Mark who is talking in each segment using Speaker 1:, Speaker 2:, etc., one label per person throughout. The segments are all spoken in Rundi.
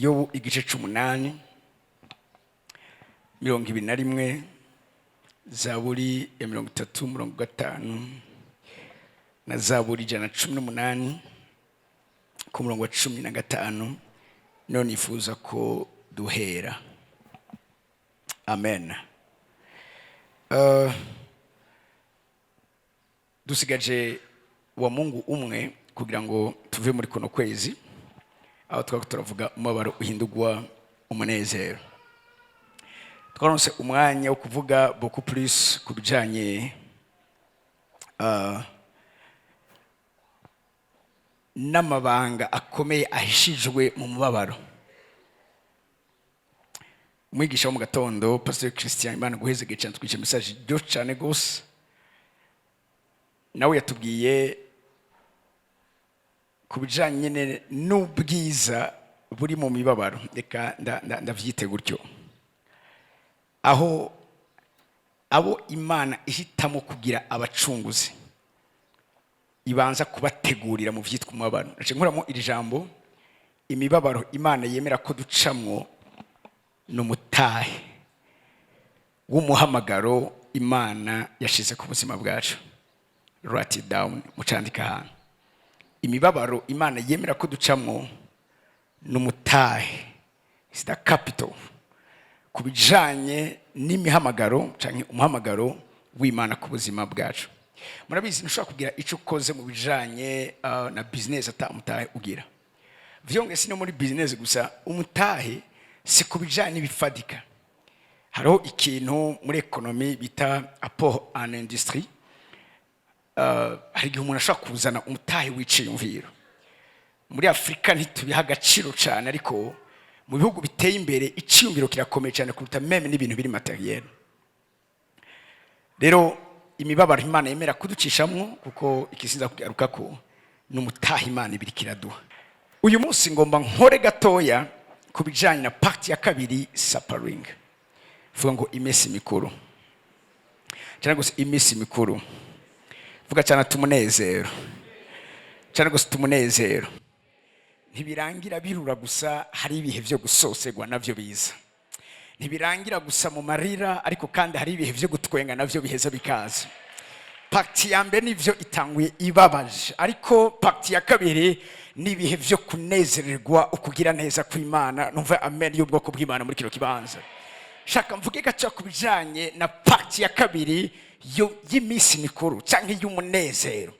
Speaker 1: Yobu igice 8 21 Zaburi ya 33:5 na Zaburi 118 ku murongo wa 15 none ifuza ko duhera. Amen. Dusigaje wa Mungu umwe kugira ngo tuve muri kono kwezi aho turavuga umubabaro uhindurwa umunezero. Twaronse umwanya wo kuvuga beaucoup plus kubijanye n'amabanga akomeye ahishijwe mu mubabaro. Umwigisha wo mu gatondo Pastor Christian Imana guhezege cyane twice message ryo cyane gose, nawe yatubwiye kubijanye n'ubwiza buri mu mibabaro. Reka ndavyite gutyo, aho abo Imana ihitamo kugira abacunguzi ibanza kubategurira mu vyitwa umubabaro. Nace nkuramo iri jambo, imibabaro Imana yemera ko ducamwo n'umutahe w'umuhamagaro Imana yashize ku buzima bwacu. Write it down, mucandika hano. Imibabaro Imana yemera ko ducamwo n'umutahe, is the capital kubijanye n'imihamagaro canke umuhamagaro w'Imana ku buzima bwacu. Murabizi ntushobora kugira ico ukoze mu bijanye na business atamutahe ugira. Vyonge sino muri business gusa, umutahe si kubijanye bifadika. Hariho ikintu muri economy bita apport en industrie. Hari igihe umuntu ashobora kuzana umutahe w'iciyumviro. Muri Afrika ntitubiha agaciro cyane, ariko mu bihugu biteye imbere iciyumviro kirakomeye cyane kuruta meme n'ibintu biri materiel. Rero imibabaro Imana yemera kuducishamwo kuko ikisinza kugaruka ko n'umutahe Imana ibiri kiraduha. Uyu munsi ngomba nkore gatoya kubijanye na part ya kabiri, suffering. Vuga ngo imisi mikuru. Cyane gose imisi mikuru. Vuga cyane tumunezero. Cyane gose tumunezero. Ntibirangira birura gusa, hari ibihe byo gusosegwa navyo biza. Ntibirangira gusa mu marira, ariko kandi hari ibihe byo gutwenga navyo biheza bikaza. Pakti ya mbere nivyo itanguye ibabaje, ariko pakti ya kabiri ni ibihe byo kunezererwa ukugira neza kw'Imana. Numva amen y'ubwoko bw'Imana muri kino kibanza. Shaka mvuge gacha kubijanye na pakti ya kabiri y'imisi mikuru canke y'umunezero.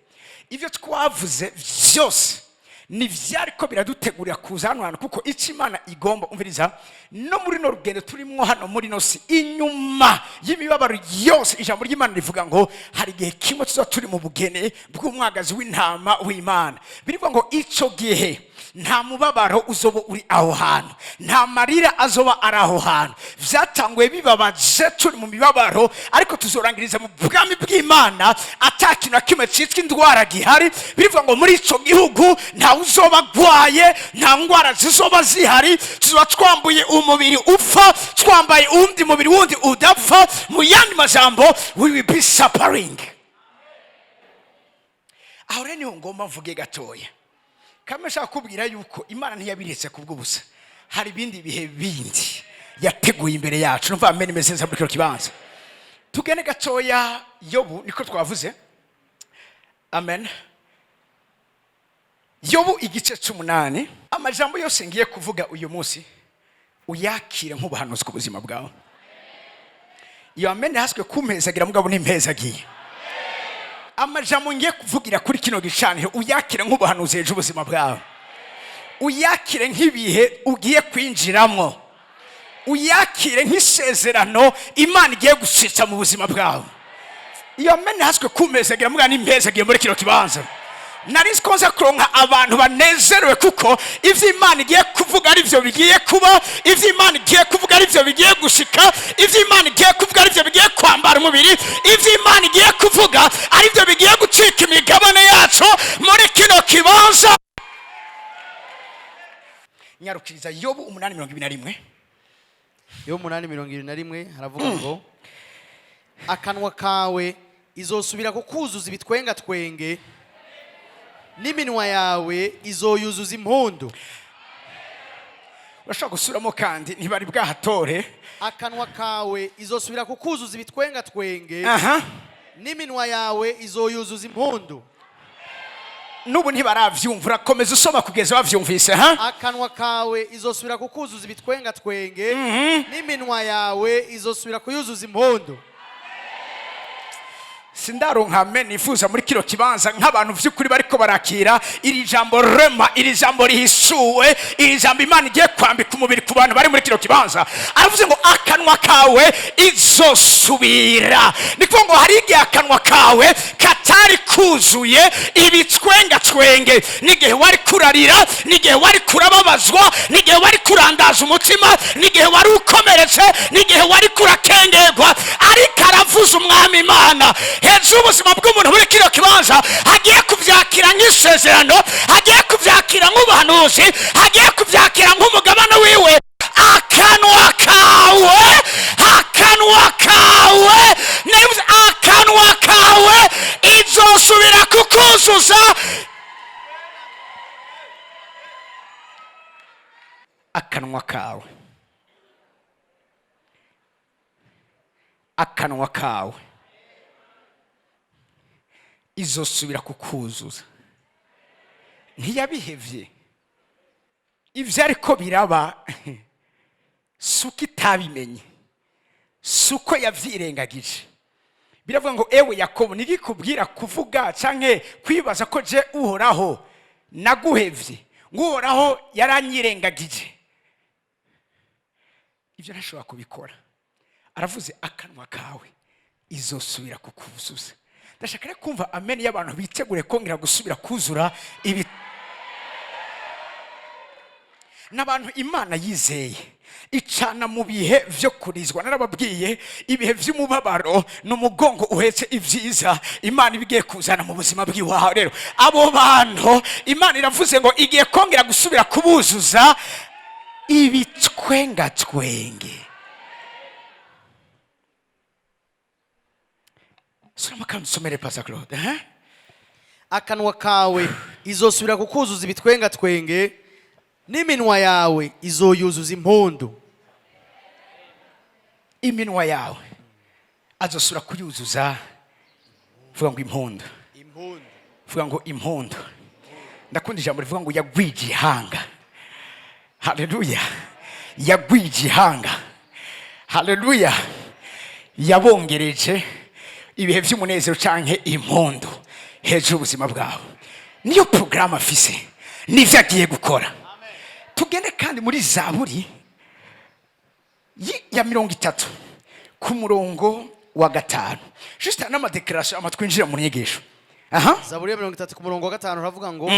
Speaker 1: Ivyo twavuze vyose ni vyariko biradutegurira kuza hano hantu, kuko ico Imana igomba umviriza no muri no rugendo turimwo hano muri no si inyuma y'imibabaro yose. Ijambo ry'Imana rivuga ngo hari igihe kimwe tuza turi mu bugene bw'umwagazi w'intama w'Imana. Birivuga ngo ico gihe nta mubabaro uzoba uri aho hantu, nta marira azoba ari aho hantu. Vyatanguye bibabaje turi mu mibabaro, ariko tuzorangiriza mu bwami bw'Imana atakintu na kimwe citwa indwara gihari. Birivuga ngo muri ico gihugu nta uzoba gwaye, nta ngwara zizoba zihari. Tuzoba twambuye umubiri upfa, twambaye undi mubiri wundi udapfa. Mu yandi majambo, we will be suffering. Aho rero niho ngomba mvuge gatoya. Kama shaka kubwira yuko Imana ntiyabiretse kubw'ubusa. Hari ibindi bihe bindi yateguye imbere yacu. Numva amen mesenza muri kino kibanza. Tugene gatoya Yobu, niko twavuze. Amen. Yobu igice 8, amajambo yose ngiye kuvuga uyu munsi uyakire nk'ubuhanuzi ku buzima bwawe. Iyo amen haswe kumpezagira mugabo n'impezagiye. Amajambo ngiye kuvugira kuri kino gicaniro uyakire nk'ubuhanuzi ejo ubuzima bwawe. Uyakire nk'ibihe ugiye kwinjiramwo. Uyakire nk'isezerano Imana igiye gushitsa mu buzima bwawe. Iyo amen haswe kumpezagira mugabo n'impezagiye muri kino kibanza. Nari sikoza kuronka abantu banezerewe, kuko ivyo Imana igiye kuvuga ari byo bigiye kuba, ivyo Imana igiye kuvuga ari byo bigiye gushika, ivyo Imana igiye kuvuga ari byo bigiye kwambara umubiri, ivyo Imana igiye kuvuga ari byo bigiye gucika imigabane yacu muri kino kibanza. Nyarukiriza Yobu 8:21.
Speaker 2: Yobu 8:21 haravuga ngo akanwa kawe izosubira kukuzuza ibitwenga twenge, n'iminwa yawe izoyuzuza impundu.
Speaker 1: urashobora gusubiramo kandi ntibari bwahatore.
Speaker 2: akanwa kawe izosubira kukuzuza ibitwenga twenge
Speaker 1: aha
Speaker 2: n'iminwa yawe izoyuzuza impundu.
Speaker 1: n'ubu ntibaravyumva, urakomeza usoma kugeza bavyumvise.
Speaker 2: akanwa kawe izosubira kukuzuza ibitwenga twenge n'iminwa yawe izosubira kuyuzuza impundu.
Speaker 1: sindaronka amen nifuza muri kino kibanza nk'abantu vy'ukuri bariko barakira iri jambo rema, iri jambo rihishuwe, iri jambo Imana igiye kwambika umubiri ku bantu bari muri kino kibanza. Aravuze ngo akanwa kawe izosubira. Nikuvuga ngo hari igihe akanwa kawe katari kuzuye ibitwenga twenge, n'igihe wari kurarira, n'igihe wari kurababazwa, n'igihe wari kurandaza umutima, n'igihe wari ukomeretse, n'igihe wari kurakengerwa, ariko aravuza umwami Imana hejuru ubuzima bw'umuntu muri kino kibanza, hagiye kuvyakira nk'isezerano, hagiye kuvyakira nk'ubuhanuzi, hagiye kuvyakira nk'umugabane wiwe. akanwa kawe nebuze akanwa kawe izosubira kukuzuza. akanwa kawe izosubira kukuzuza. ntiyabihevye ivyo ariko biraba suko itabimenye, suko yavyirengagije. biravuga ngo ewe Yakobo, nigikubwira kuvuga canke kwibaza ko je Uhoraho naguhevye, ng'Uhoraho yaranyirengagije. ivyo ntashobora kubikora. aravuze akanwa kawe izosubira kukuzuza. ndashaka kumva amen y'abantu bitegure kongera gusubira kuzura ibi n'abantu Imana yizeye icana mu bihe vyo kurizwa. narababwiye ibihe vy'umubabaro n'umugongo uhetse ivyiza Imana ibigiye kuzana mu buzima bw'iwawe. rero abo bantu Imana iravuze ngo igiye kongera gusubira kubuzuza ibitwenga twenge. Somere Pastor Claude.
Speaker 2: akanwa kawe izosubira kukuzuza ibitwenga twenge n'iminwa yawe izoyuzuza impundu.
Speaker 1: iminwa yawe azosubira kuyuzuza. vuga ngo impundu. vuga ngo impundu. ndakunda ijambo rivuga ngo yagwije ihanga. haleluya. yagwije ihanga. haleluya. yabongereje ibihe vy'umunezero canke impundu hejuru ubuzima bwawe. niyo programme afise, nivyo agiye gukora. tugende kandi muri Zaburi ya 30 ku murongo wa 5. juste n'amadeclaration amatwinjira mu nyigisho.
Speaker 2: Zaburi ya 30 ku murongo wa 5 uravuga ngo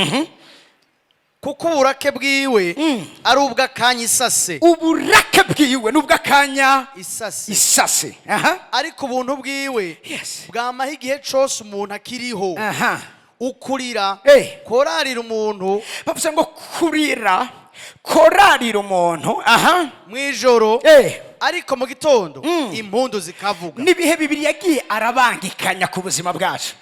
Speaker 2: kuko uburake bwiwe ari ubw'akanya isase.
Speaker 1: uburake bwiwe n'ubw'akanya
Speaker 2: isase. ariko ubuntu bwiwe bwamaho igihe cose umuntu akiriho. ukurira korarira umuntu.
Speaker 1: bavuze ngo korarira umuntu
Speaker 2: mwijoro, ariko mu gitondo impundu zikavuga.
Speaker 1: n'ibihe bibiri yagiye arabangikanya ku buzima bwacu.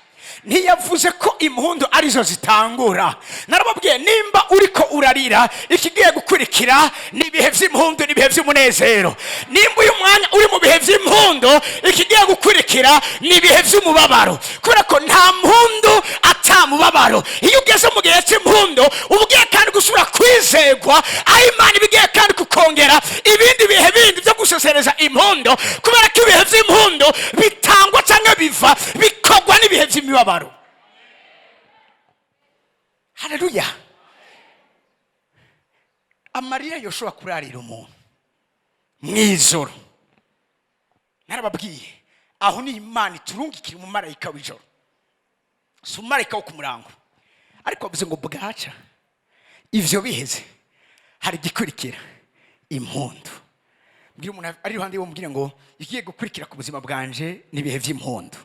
Speaker 1: ntiyavuze ko impundu arizo zitangura. narababwiye nimba uriko urarira, ikigiye gukurikira n'ibihe vy'impundu n'ibihe vy'umunezero. nimba uyu mwanya uri mu bihe vy'impundu, ikigiye gukurikira n'ibihe vy'umubabaro, kubera ko nta mpundu atamubabaro. iyo ugeze mu gihe c'impundu ubugiye kandi gusubira kwizegwa, aho Imana ibigiye kandi kukongera ibindi bihe bindi vyo gusesereza impundu, kubera ko ibihe vy'impundu bitangwa canke biva bikogwa n'ibihe vy'imibabaro. haleluya. amarira yoshobora kurarira umuntu mw'ijoro. narababwiye aho ni Imana iturungikira umumarayika w'ijoro, si umumarayika wo ku murango. ariko bavuze ngo bwaca ivyo biheze hari gikurikira impundu. mbwira umuntu ari iruhande yiwe, mubwire ngo igiye gukurikira ku buzima bwanje n'ibihe vy'impundu.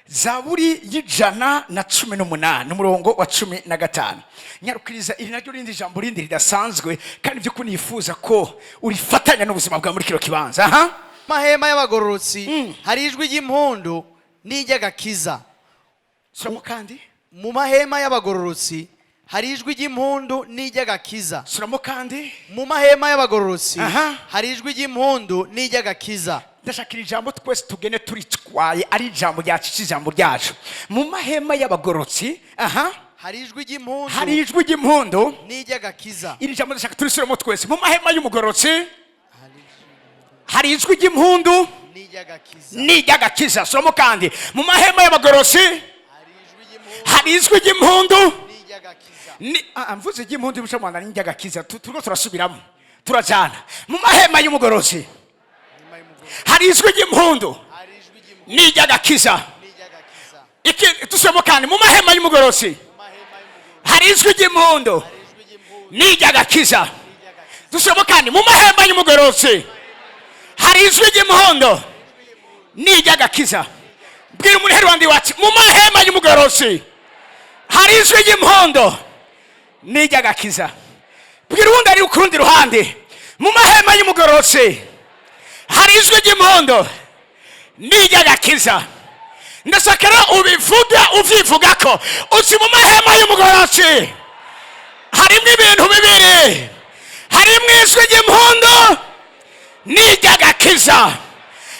Speaker 1: Zaburi y'118 umurongo wa 15. nyarukiriza iri naryo rindi jambo rindi ridasanzwe kandi byo kunifuza ko urifatanya n'ubuzima bwa muri kiro kibanza.
Speaker 2: mahema y'abagororotsi hari ijwi ry'impundu n'ijyagakiza.
Speaker 1: Somo kandi
Speaker 2: mu mahema y'abagororotsi hari ijwi ry'impundu n'iry'agakiza.
Speaker 1: suramo kandi
Speaker 2: Mu mahema y'abagororotsi
Speaker 1: Aha.
Speaker 2: hari ijwi ry'impundu n'iry'agakiza.
Speaker 1: ndashakira ijambo twese tugene turitwaye ari ijambo ryacu ijambo ryacu mu mahema y'abagororotsi
Speaker 2: hari ijwi ry'impundu
Speaker 1: hari ijwi ry'impundu
Speaker 2: n'iry'agakiza.
Speaker 1: iri jambo ndashaka turisubiremo twese mu mahema y'umugororotsi hari ijwi ry'impundu
Speaker 2: n'iry'agakiza.
Speaker 1: n'iry'agakiza suramo kandi mu mahema y'abagororotsi hari ijwi ry'impundu
Speaker 2: n'iry'agakiza.
Speaker 1: mvuze iry'impundu bica mu Rwanda n'iry'agakiza turimo turasubiramo turajyana mu mahema y'umugororotsi hari ijwi ry'impundu
Speaker 2: hari ijwi ry'impundu
Speaker 1: n'iry'agakiza
Speaker 2: n'iry'agakiza.
Speaker 1: iki dusubiramo kandi mu mahema y'umugororotsi
Speaker 2: Mu mahema y'umugororotsi
Speaker 1: hari ijwi ry'impundu
Speaker 2: hari ijwi ry'impundu
Speaker 1: n'iry'agakiza
Speaker 2: n'iry'agakiza.
Speaker 1: dusubiramo kandi mu mahema y'umugororotsi hari ijwi ry'impundu n'iry'agakiza bwira umuntu heri wandi wacu mu mahema y'umugororotsi hari ijwi ry'impundu n'iry'agakiza bwira uwundi ari ku rundi ruhande mu mahema y'umugororotsi hari ijwi ry'impundu n'iry'agakiza ndashaka rero ubivuga uvyivuga ko uti mu mahema y'umugororotsi harimo ibintu bibiri harimo ijwi ry'impundu n'iry'agakiza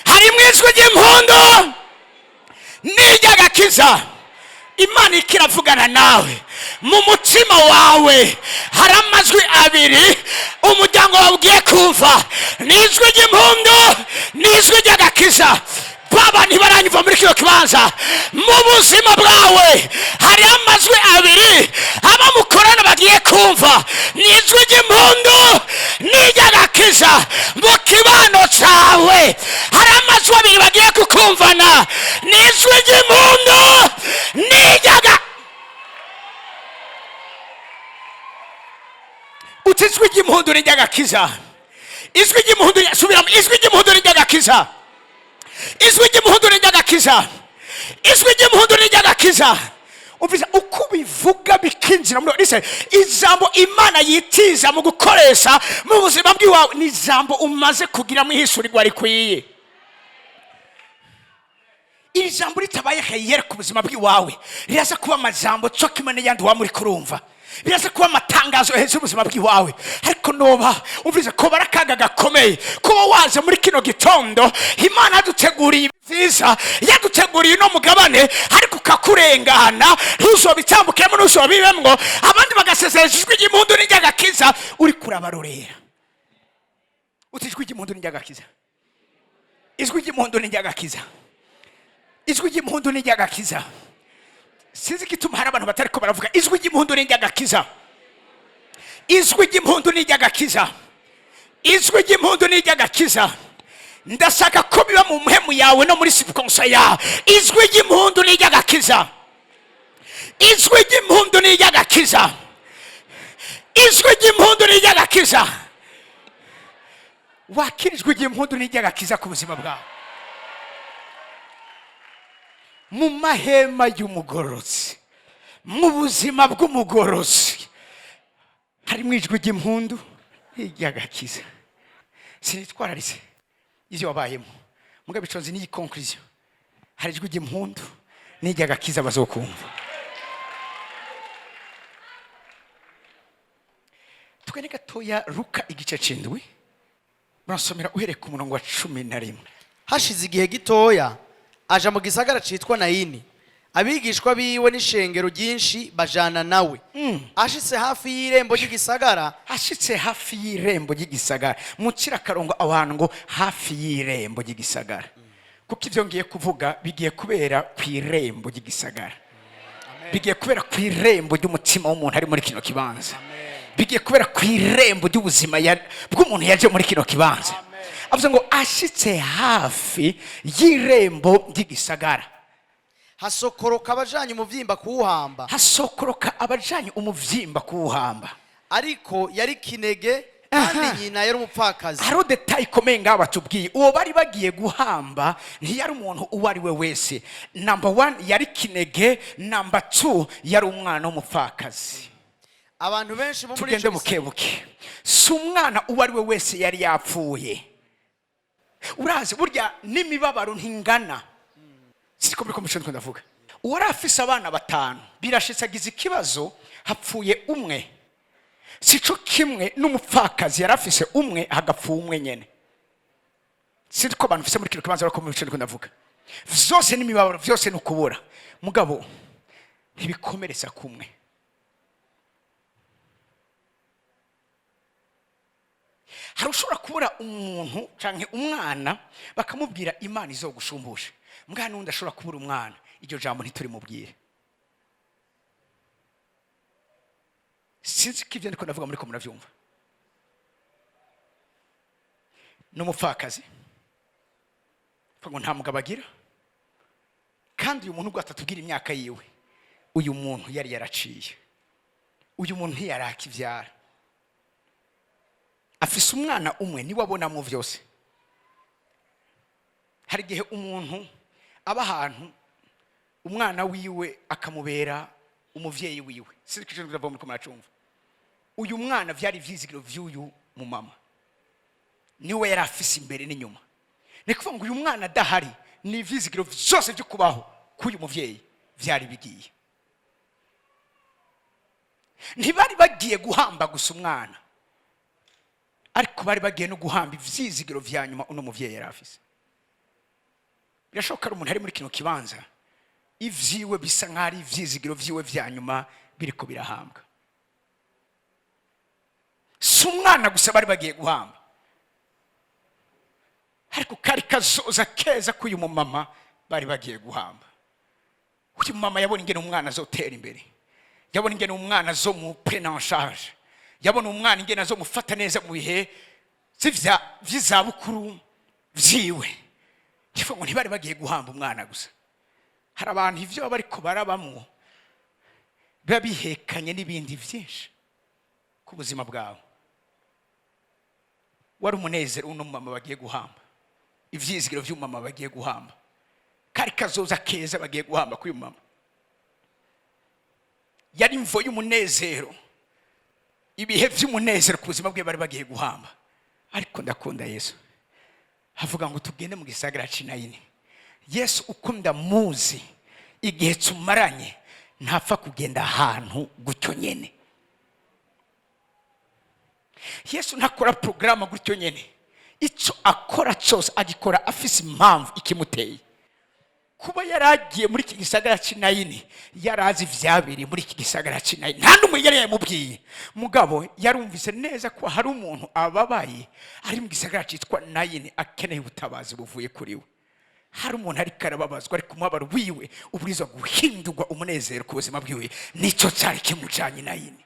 Speaker 1: harimo ijwi ry'impundu n'iry'agakiza imana ikiravugana nawe mu mutima wawe hari amajwi abiri umuryango wawe ugiye kumva ni ijwi ry'impundu n'ijwi ry'agakiza baba ntibaranyumva muri kino kibanza mu buzima bwawe hari amajwi abiri aba mukorana bagiye kumva ni ijwi ry'impundu n'iry'agakiza mu kibano cyawe hari amajwi abiri bagiye kukumvana ni ijwi ry'impundu n'iry'agakiza uti ijwi ry'impundu n'iry'agakiza ijwi ry'impundu subiramo ijwi ry'impundu n'iry'agakiza ijwi ry'impundu n'iry'agakiza ijwi ry'impundu n'iry'agakiza umvise uko bivuga bikinjira muri lise ijambo imana yitiza mu gukoresha mu buzima bw'iwawe ni ijambo umaze kugiramo ihishurirwa rikwiye iri jambo ritabaye heyere ku buzima bw'iwawe riraza kuba amajambo cyo kimwe n'ayandi waba muri kurumva biraza kuba amatangazo hejuru y'ubuzima bw'iwawe ariko noba umvise ko barakaga gakomeye kuba waje muri kino gitondo imana yaduteguriye vyiza yaduteguriye no mugabane ariko ukakurengana ntuzobitambukemo ntuzobibemwo abandi bagasezereza ijwi ry'impundu n'iry'agakiza uri kurabarorera uti ijwi ry'impundu n'iry'agakiza ijwi ry'impundu n'iry'agakiza ijwi ry'impundu n'iry'agakiza sinzi igituma hari abantu batariko baravuga ijwi ry'impundu n'iry'agakiza ijwi ry'impundu n'iry'agakiza ijwi ry'impundu n'iry'agakiza ndashaka ko biba mu muhemu yawe no muri subconscious yawe ijwi ry'impundu n'iry'agakiza ijwi ry'impundu n'iry'agakiza ijwi ry'impundu n'iry'agakiza wakira ijwi ry'impundu n'iry'agakiza ku buzima bwawe mu mahema y'umugororotsi mu buzima bw'umugororotsi harimo ijwi ry'impundu n'iry'agakiza sinitwararitse ivyo wabayemo mugabe iconzi n'iyi conclusion hari ijwi ry'impundu n'iry'agakiza bazokumva tukane gatoya Luka igice c'indwi murasomera uhereye ku murongo wa 11.
Speaker 2: Hashize igihe gitoya aja mu gisagara citwa Nayini abigishwa biwe n'ishengero ryinshi bajana nawe ashitse hafi y'irembo ry'igisagara
Speaker 1: ashitse hafi y'irembo ry'igisagara mukira karongo abantu ngo hafi y'irembo ry'igisagara kuko ivyo ngiye kuvuga bigiye kubera ku irembo ry'igisagara bigiye kubera ku irembo ry'umutima w'umuntu ari muri kino kibanza bigiye kubera ku irembo ry'ubuzima bw'umuntu yaje muri kino kibanza avuze ngo ashitse hafi y'irembo ry'igisagara
Speaker 2: hasokoroka abajanye umuvyimba kuwuhamba
Speaker 1: hasokoroka abajanye umuvyimba kuwuhamba
Speaker 2: ariko yari kinege kandi nyina yari umupfakazi
Speaker 1: haro detail ikomeye ngaho batubwiye uwo bari bagiye guhamba ntiyari umuntu uwo ari we wese number 1 yari kinege number 2 yari umwana w'umupfakazi
Speaker 2: abantu benshi bo muri
Speaker 1: tugende bukebuke si umwana uwo ari we wese yari yapfuye urazi burya n'imibabaro ntingana siko muri komisiyo ndavuga uwari afise abana 5 birashitse agize ikibazo hapfuye umwe sico kimwe n'umupfakazi yarafise umwe hagapfa umwe nyene sinzi ko abantu fise muri kino kibanza bako mu bice ndiko ndavuga vyose n'imibabaro vyose n'ukubura mugabo ntibikomeretsa kumwe hari ushobora kubura umuntu canke umwana bakamubwira imana izogushumbusha mwana n'undi ashobora kubura umwana iryo jambo ntituri mubwire sinzi ko ivyo ndiko ndavuga muri ko muravyumva n'umupfakazi ngo nta mugabo agira kandi uyu muntu ubwo atatubwira imyaka yiwe uyu muntu yari yaraciye uyu muntu ntiyarakivyara afise umwana umwe niwe abonamo vyose hari igihe umuntu aba ahantu umwana wiwe akamubera umuvyeyi wiwe sinzi ko ndavuga muri ko muracumva uyu mwana vyari vyizigiro vy'uyu mu mama niwe yari afise imbere n'inyuma nikuvuga ngo uyu mwana adahari ni ivyizigiro vyose vyo kubaho k'uyu muvyeyi vyari bigiye ntibari bagiye guhamba gusa umwana ariko bari bagiye no guhamba ivyizigiro vya nyuma uno muvyeyi yari afise birashoboka ari umuntu ari muri kino kibanza ivyiwe bisa nk'ari ivyizigiro vyiwe vya nyuma biriko birahambwa si umwana gusa bari bagiye guhamba ariko kari kazoza keza k'uyu mumama bari bagiye guhamba uyu mama yabona ingene umwana azotera imbere yabona ingene umwana zo mu prendre en charge yabona umwana ingene azomufata neza mu bihe vy'izabukuru vyiwe kivuga ngo ntibari bagiye guhamba umwana gusa hari abantu ivyo bariko barabamwo biba bihekanye n'ibindi vyinshi ku buzima bwawe wari umunezero uno mama bagiye guhamba ivyizigiro vy'umama bagiye guhamba kari kazoza keza bagiye guhamba k'uyu mama yari imvo y'umunezero ibihe vy'umunezero ku buzima bwe bari bagiye guhamba ariko ndakunda Yesu havuga ngo tugende mu gisagara c'Inayini Yesu uko ndamuzi igihe tumaranye ntapfa kugenda ahantu gutyo nyene Yesu ntakora programa gutyo nyene ico akora cyose agikora afise impamvu ikimuteye kuba yaragiye muri iki gisagara c'Inayini yarazi vyabiri muri iki gisagara c'Inayini nta numwe yari yamubwiye mugabo yarumvise neza ko hari umuntu ababaye ari mu gisagara citwa Nayini akeneye ubutabazi buvuye kuri we hari umuntu ari karababazwa ari kumwabara wiwe uburiza guhindurwa umunezero ku buzima bwiwe nico cyari kimujanye Nayini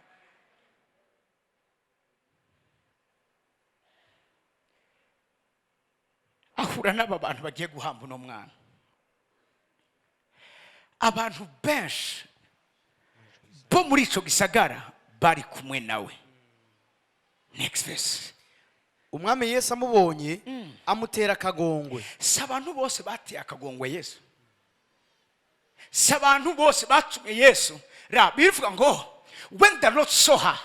Speaker 1: ahura n'aba bantu bagiye guhamba uno mwana abantu benshi bo muri ico gisagara bari kumwe nawe next verse
Speaker 2: umwami Yesu amubonye amutera akagongwe
Speaker 1: si abantu bose bateye akagongwe Yesu si abantu bose batumye Yesu bivuga ngo when the Lord saw her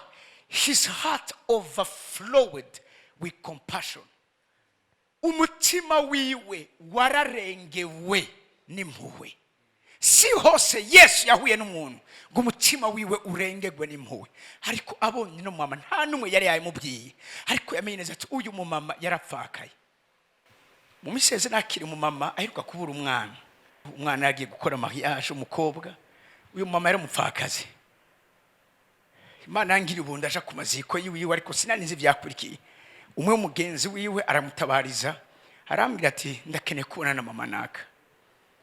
Speaker 1: his heart overflowed with compassion umutima wiwe wararengewe n'impuhwe si hose Yesu yahuye n'umuntu ngo umutima wiwe urengegwe n'impuhwe ariko abonye no mama nta numwe yari yamubwiye ariko yamenye neza ati uyu mumama yarapfakaye mu miseze nakiri mu mama aheruka kubura umwana yagiye gukora mariage umukobwa uyu mama yari umupfakazi Imana yangiriye ubundi aja ku maziko yiwe ariko sinanize vyakurikiye umwe mugenzi wiwe aramutabariza arambwira ati ndakeneye kubona na mama naka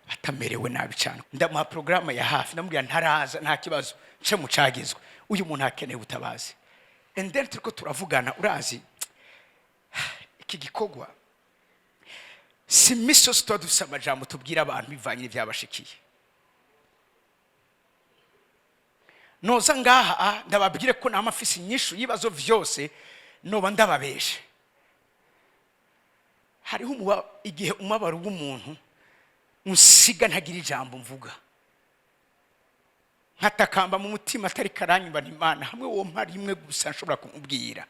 Speaker 1: atamerewe nabi cyane ndamuha programa ya hafi ndamubwira ntaraza nta kibazo nce mucagizwe uyu muntu akeneye ubutabazi and then turiko turavugana urazi iki gikogwa si miso dufise amajambo tubwira abantu bivanye n'ivyabashikiye noza ngaha ndababwire ko namafisi inyishu yibazo vyose noba ndababeshe hariho igihe umubabaro w'umuntu unsiga ntagira ijambo mvuga nkatakamba mu mutima atari karanyumva n'Imana hamwe wo mpari imwe gusa nshobora kumubwira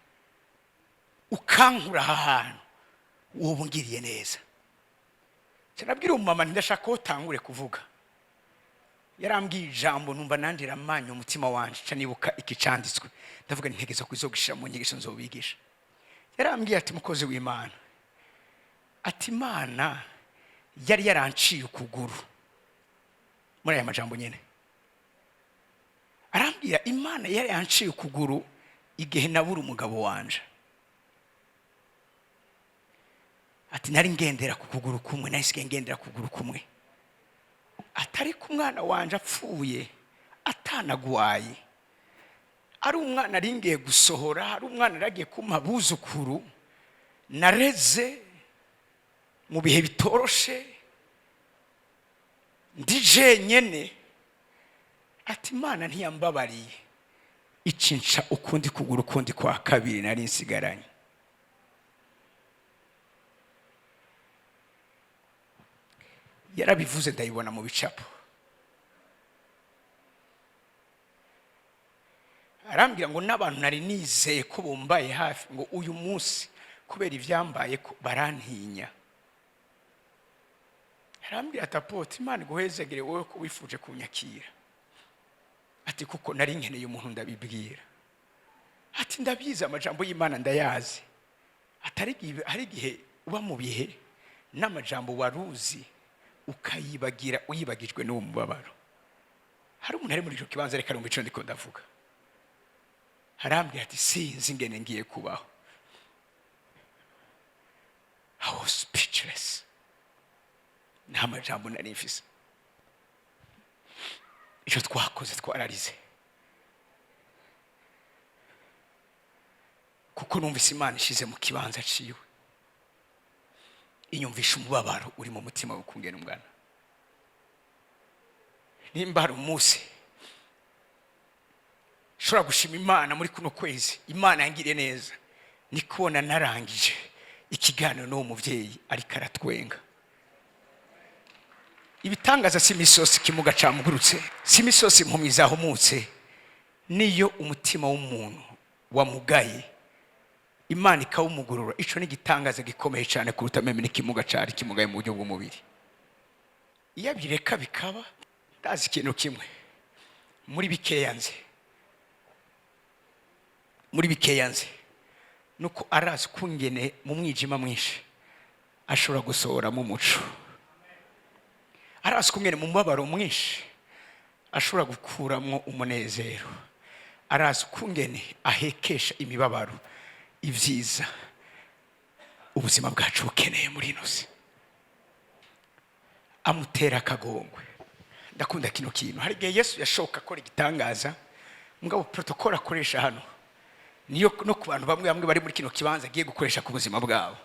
Speaker 1: ukankura aha hantu wowe ngiriye neza cyarabwira umama ndashaka ko tangure kuvuga yarambwiye ijambo numva nandi ramanya umutima wanje ca nibuka ikicanditswe ndavuga ntegeza kuzogishira mu nyigisho nzobigisha. Yarambwiye ati mukozi w'Imana, ati Imana yari yaranciye ukuguru muri aya majambo nyene. Arambwira Imana yari yanciye ukuguru igihe nabura umugabo wanje. Ati nari ngendera ku kuguru kumwe, nahise ngendera ku kuguru kumwe. Atari ku mwana wanje apfuye atanagwaye, ari umwana aringiye gusohora, ari umwana aragiye kumpa buzukuru nareze mu bihe bitoroshe ndi jenyene. Ati Imana ntiyambabariye icinca ukundi kuguru kundi kwa kabiri nari nsigaranye. Yarabivuze ndayibona mu bicapo. Arambwira ngo n'abantu nari nizeye ko bombaye hafi ngo uyu munsi kubera ivyambaye ko barantinya. Arambwira atapoti Imana guhezegere wowe ko wifuje kunyakira. Ati kuko nari nkeneye umuntu ndabibwira. Ati ndabyiza amajambo y'Imana ndayazi. Atari hari gihe uba mu bihe n'amajambo waruzi ukayibagira uyibagijwe n'uwo mubabaro. Hari umuntu ari muri cyo kibanza reka rumwe ico ndiko ndavuga. Harambwira ati sinzi ngene ngiye kubaho. I was speechless. Nta majambo nari mfise. Ico twakoze twararize. Kuko numvise Imana ishize mu kibanza ciwe. Inyumvisha umubabaro uri mu mutima w'ukungena umwana. Nimba hari umunsi shobora gushima Imana muri kuno kwezi, Imana yangiriye neza, ni kubona narangije ikiganiro n'uwo muvyeyi ariko aratwenga. Ibitangaza si imisosi kimuga camugurutse, si imisosi impumyi zahumutse, niyo umutima w'umuntu wamugaye Imana ikawumugurura. Ico ni gitangaza gikomeye cyane kuruta meme n'ikimuga cari kimugaye mu buryo bw'umubiri. Iyo bireka bikaba ndazi ikintu kimwe muri bikeyanze nuko arazi kungene mu mwijima mwinshi ashobora gusohora mu muco. Arazi kungene mu mubabaro mwinshi ashobora gukuramwo umunezero. Arazi kungene ahekesha imibabaro ivyiza ubuzima bwacu bukeneye muri ino si. Amutera akagongwe. Ndakunda kino kintu. Hari igihe Yesu yashoka akora igitangaza mugabo protocol akoresha hano niyo no ku bantu bamwe bari muri kino kibanza agiye gukoresha ku buzima bwabo.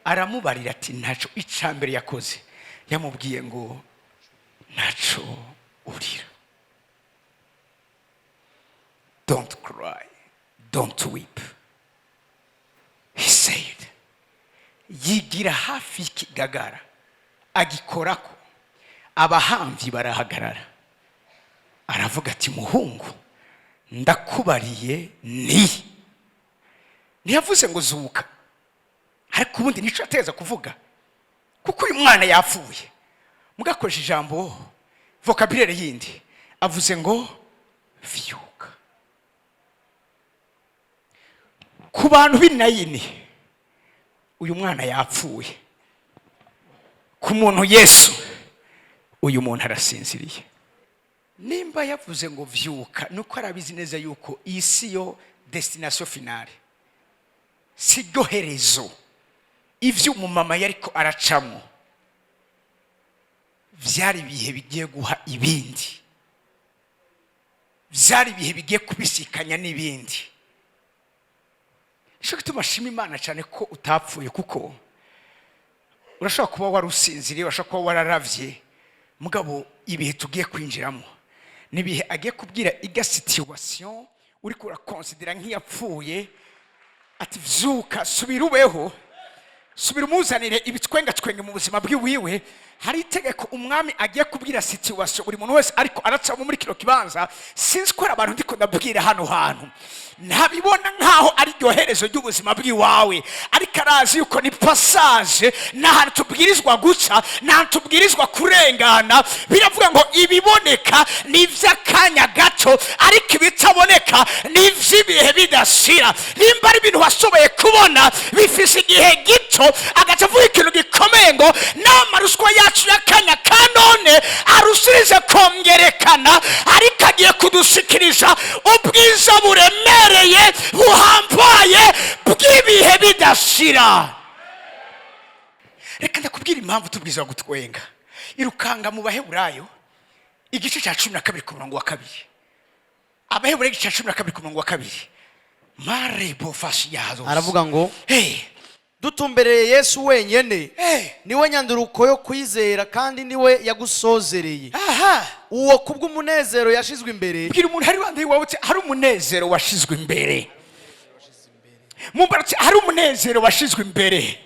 Speaker 1: Aramubarira ati ntaco icambere yakoze. Yamubwiye ngo ntaco urira. Don't cry, don't weep. He said, yigira hafi ikigagara agikorako abahamvyi barahagarara. Aravuga ati muhungu ndakubariye ntiyavuze ngo zuka, ariko ubundi nico ateza kuvuga kuko uyu mwana yapfuye. Mugakoresha ijambo vocabulaire yindi avuze ngo vyuka. Ku bantu binayini uyu mwana yapfuye. Ku muntu Yesu uyu muntu arasinziriye. Nimba yavuze ngo vyuka nuko arabizi neza yuko isi yo destination finale, si ryoherezo ivyo umumama yariko aracamo vyari bihe bigiye guha ibindi, vyari bihe bigiye kubisikanya n'ibindi. Nico gituma shima Imana cyane ko utapfuye, kuko urashobora kuba warusinziriye, urashobora kuba wararavye, mugabo ibihe tugiye kwinjiramo nibihe agiye kubwira iga situation uri kura considera nk'iyapfuye ati vyuka subira ubeho, subira umuzanire ibitwenga twenge mu buzima bwiwiwe, hari itegeko umwami agiye kubwira situation buri muntu wese ariko aracamo muri kino kibanza. Sinzi ko abantu ndiko ndabwira hano hantu ntabibona nkaho ari ryoherezo ry'ubuzima bw'iwawe, ariko arazi yuko ni passage, n'ahantu tubwirizwa guca, n'ahantu tubwirizwa kurengana. Biravuga ngo ibiboneka ni iby'akanya gato, ariko ibitaboneka ni iby'ibihe bidashira. Nimba ari ibintu washoboye kubona bifise igihe gito, agaca avuga ikintu gikomeye ngo n'amaruswa yacu y'akanya ka none arushirize kongerekana, ariko agiye kudushikiriza ubwiza buremereye buhambaye bw'ibihe bidashira. Reka ndakubwira impamvu tubwiza gutwenga. Irukanga mu Baheburayo igice cya 12 ku murongo wa 2. Abaheburayo igice cya 12 ku murongo wa 2. Marebo fashiyazo
Speaker 2: aravuga ngo dutumbereye Yesu wenyene niwe nyanduruko yo kwizera kandi niwe yagusozereye. Uwo kubw'umunezero yashizwe imbere.
Speaker 1: Bwira umuntu hari wande wawe hari umunezero washizwe imbere. Mumbaratse hari umunezero washizwe imbere.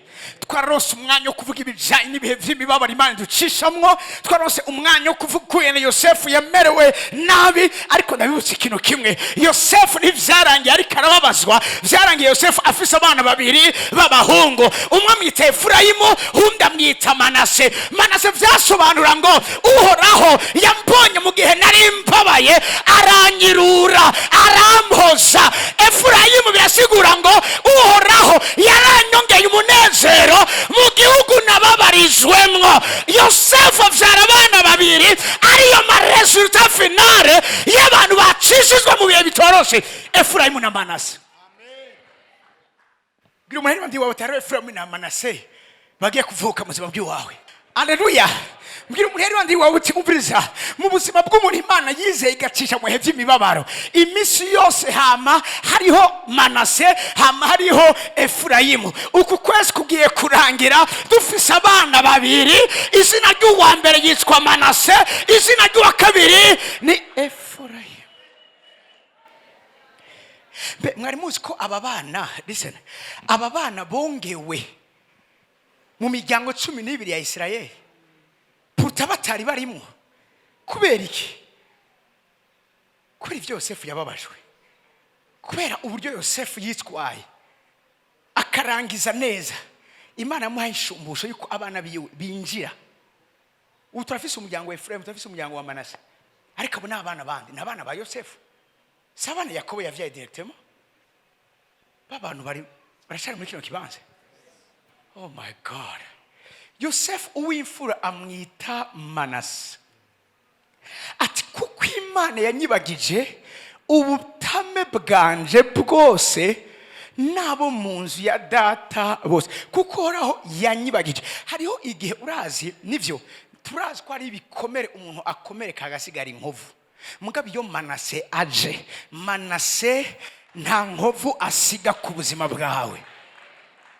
Speaker 1: Twarose umwanya wo kuvuga ibijanye n'ibihe vy'imibabaro Imana ducishamwo. Twarose umwanya wo kuvuga ko Yosefu yamerewe nabi, ariko ndabibutse ikintu kimwe. Yosefu ntivyarangiye ariko arababazwa. Vyarangiye Yosefu afise abana babiri b'abahungu, umwe amwita Efurayimu, undi amwita Manase. Manase vyasobanura ngo Uhoraho yambonye mu gihe nari mbabaye, aranyirura, arampoza. Efurayimu birasigura ngo Uhoraho yaranyongeye umunezero mu gihugu nababarijwemwo. Yosefu avyara abana babiri, ariyo maresultat finale y'abantu bacishijwe mu bihe bitoroshe, Efurayimu na Manase. Bwira umuheri ndi wawe taro Efurayimu na Manase bagiye kuvuka mu buzima bw'iwawe. Haleluya. Mbwira umuheri ndi wawe uti umviriza, mu buzima bw'umuntu Imana yizeye igacisha mu bihe by'imibabaro. Imisi yose hama hariho Manase, hama hariho Efurayimu. Uku kwezi kugiye kurangira dufise abana babiri, izina ry'uwa mbere yitwa Manase, izina ry'uwa kabiri ni Efurayimu. Mwari muzi ko aba bana, listen, aba bana bongewe mu miryango 12 ya Isirayeli puruta batari barimo. Kubera iki? Kubera ivyo Yosefu yababajwe, kubera uburyo Yosefu yitwaye akarangiza neza. Imana yamuhaye ishumbusho yuko abana biwe binjira. Ubu turafise umuryango wa Efurayimu, turafise umuryango wa Manase, ariko abo n'abana bandi, n'abana ba Yosefu. Sabana Yakobo yavyaye directement. Babantu bari barashari muri kino kibanza. Oh my God. Yosefu uw'imfura amwita Manase. Ati kuko Imana yanyibagije ubutame bwanje bwose nabo mu nzu ya data bose, kuko Uhoraho yanyibagije. Hariho igihe urazi nivyo turazi ko ari ibikomere umuntu akomereka agasigara inkovu. Mugabe iyo Manase aje, Manase nta nkovu asiga ku buzima bwawe.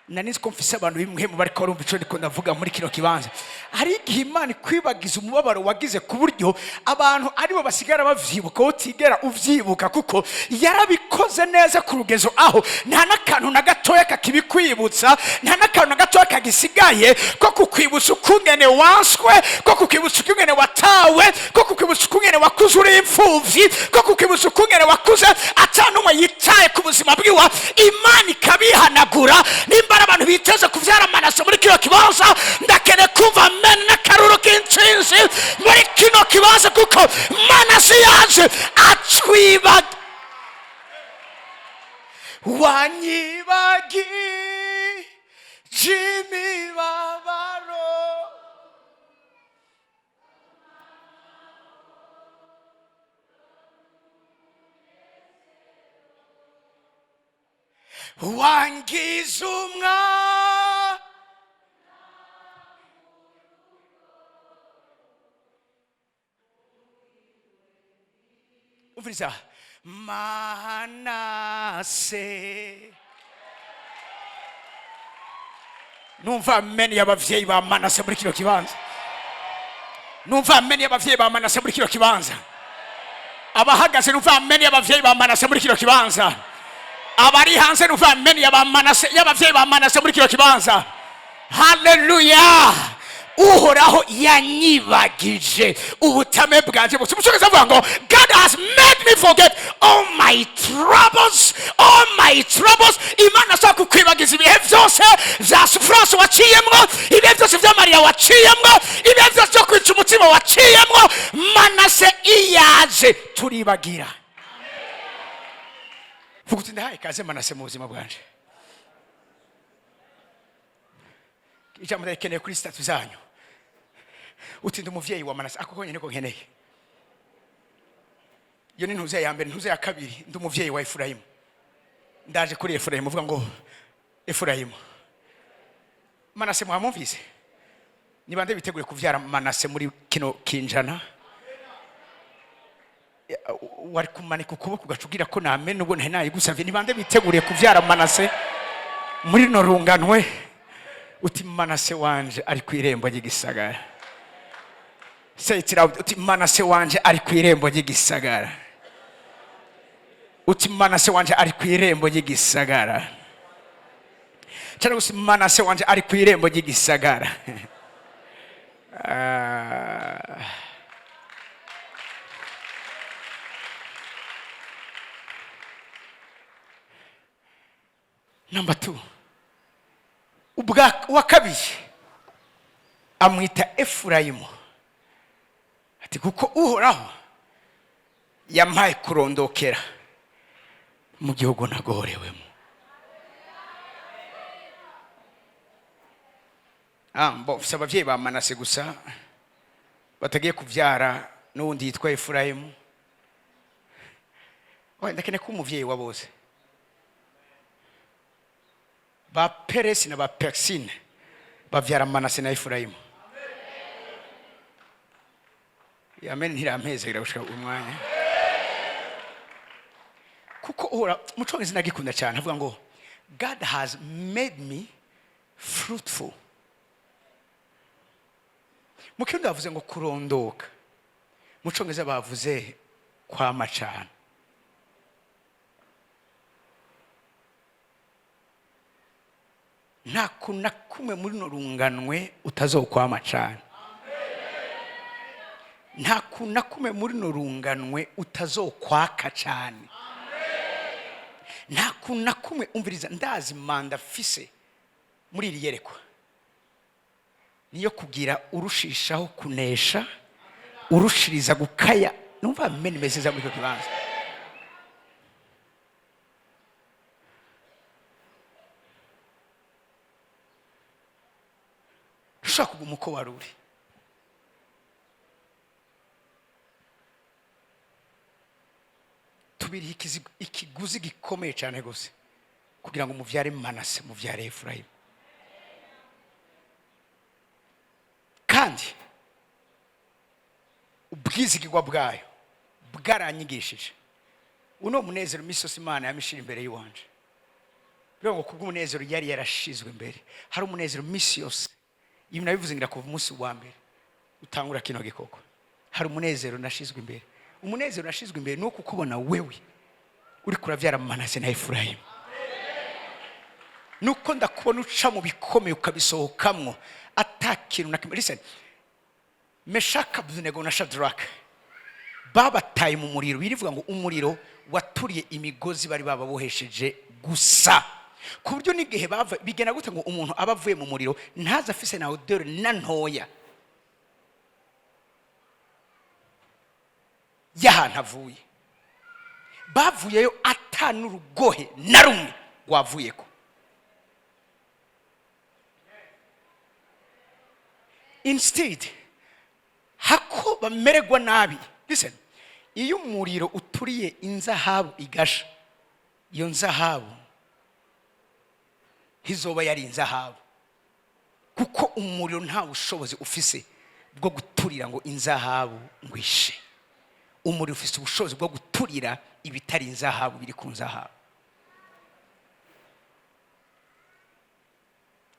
Speaker 1: Nanizi ko mfise abantu bimwe mu bariko barumva ico ndiko ndavuga muri kino kibanza. Hari igihe Imana kwibagiza umubabaro wagize ku buryo abantu aribo basigara bavyibuka, utigera uvyibuka, kuko yarabikoze neza ku rugezo aho nta nakantu na gatoya kakibikwibutsa, nta nakantu na gatoya kagisigaye ko kukwibutsa ukungene wanswe, ko kukwibutsa ukungene watawe, ko kukwibutsa ukungene wakuze uri imfuvyi, ko kukwibutsa ukungene wakuze atanumwe yitaye ku buzima bwiwa. Imana ikabihanagura. Nimba abantu biteze kuvyara Manase muri kino kibanza, ndakene kumva amen n'akaruru k'intsinzi muri kino kibanza, kuko Manase yaje atwibaga. Wanyibagi imibabaro, wangiza umwa umviriza Manase. Numva amen y'abavyeyi ba Manase muri kino kibanza. Numva amen y'abavyeyi ba Manase muri kino kibanza. Abahagaze numva amen y'abavyeyi ba Manase muri kino kibanza. Abari hanze numva amen y'abavyeyi ba Manase muri kino kibanza. Hallelujah. uhoraho yanyibagije ubutame bwanjye bose. Umucyongereza avuga ngo God has made me forget all my troubles, all my troubles. Imana ashaka kukwibagiza ibihe byose bya sufurance waciyemwo, ibihe byose bya Mariya waciyemwo, ibihe byose byo kwica umutima waciyemwo. Manase iyaje turibagira. Vuga uti ndahaye ikaze Manase mu buzima bwanje. Ijambo ndakeneye kuri statu zanyu. Uti ndi umuvyeyi wa Manase, ako konyene ko nkeneye. Yo ni ntuze ya mbere, ntuze ya kabiri, ndi umuvyeyi wa Efurayimu. Ndaje kuri Efurayimu uvuga ngo Efurayimu. Manase mwamumvise? Ni bande biteguye kuvyara Manase muri kino kinjana? Wari kumanika ukuboko ugacugira ko namene ubwo ntaye gusavye. Ni bande biteguriye kuvyara Manase muri no runganwe? Uti Manase wanje ari kwirembo ry'igisagara. Say it loud. Uti Manase wanje ari kwirembo ry'igisagara. Uti Manase wanje ari kwirembo ry'igisagara. Cyane gusa Manase wanje ari kwirembo ry'igisagara. Number 2. Ubwa wa kabiri amwita Efurayimu. Ati kuko uhoraho yampaye kurondokera mu gihugu nagorewemo. Mfise abavyeyi ba Manase gusa batagiye kuvyara n'undi yitwa Efurayimu. Ndakene ko umuvyeyi wa bose. Ba Peresi na ba Persine bavyara Manase na Efurayimu. Amen. Ntirampeze gushika umwanya. Kuko ora mucongereza nagikunda cyane avuga ngo God has made me fruitful. Mukirundi bavuze ngo kurondoka. Mucongereza bavuze kwama cyane. Nta kuna kumwe muri no runganwe utazokwama cyane. Nta kuna kumwe muri no runganwe utazokwaka cyane. Nta kuna kumwe umviriza ndazi manda fise muri iri yerekwa. Niyo kugira urushishaho kunesha, urushiriza gukaya. Numva meni meseza muri cyo kibanza. Ushaka kuguma uko waruri. Tubiri ikiguzi gikomeye cyane gose kugira ngo muvyare Manase muvyare Efurayimu. Kandi ubwizigirwa bwayo bwaranyigishije. Uno munezero misosi Imana yamishira imbere y'uwanje. Rero ngo kubw'umunezero yari yarashizwe imbere. Hari umunezero misi yose. Ibi nabivuze ngira kuva umunsi wa mbere utangura kino gikoko. Hari umunezero nashizwe imbere. Umunezero nashizwe imbere nuko kubona wewe uri kuravyara Manase na Efurayimu. Nuko ndakubona uca mu bikomeye ukabisohokamwo atakintu na kimwe. Listen. Meshaka, Abednego na Shadraka babataye mu muriro. Birivuga ngo umuriro waturiye imigozi bari bababohesheje gusa. Ku buryo n'igihe bava bigena gute ngo umuntu abavuye mu muriro ntaza afise na odeur na ntoya y'ahantu avuye. Bavuyeyo atanurugohe na rumwe rwavuyeko. Instead hako bamererwa nabi. Listen, iyo umuriro uturiye inzahabu igasha, iyo nzahabu hizoba yari inzahabu. Kuko umuriro nta bushobozi ufise bwo guturira ngo inzahabu ngwishe. Umuriro ufise ubushobozi bwo guturira ibitari inzahabu biri ku nzahabu.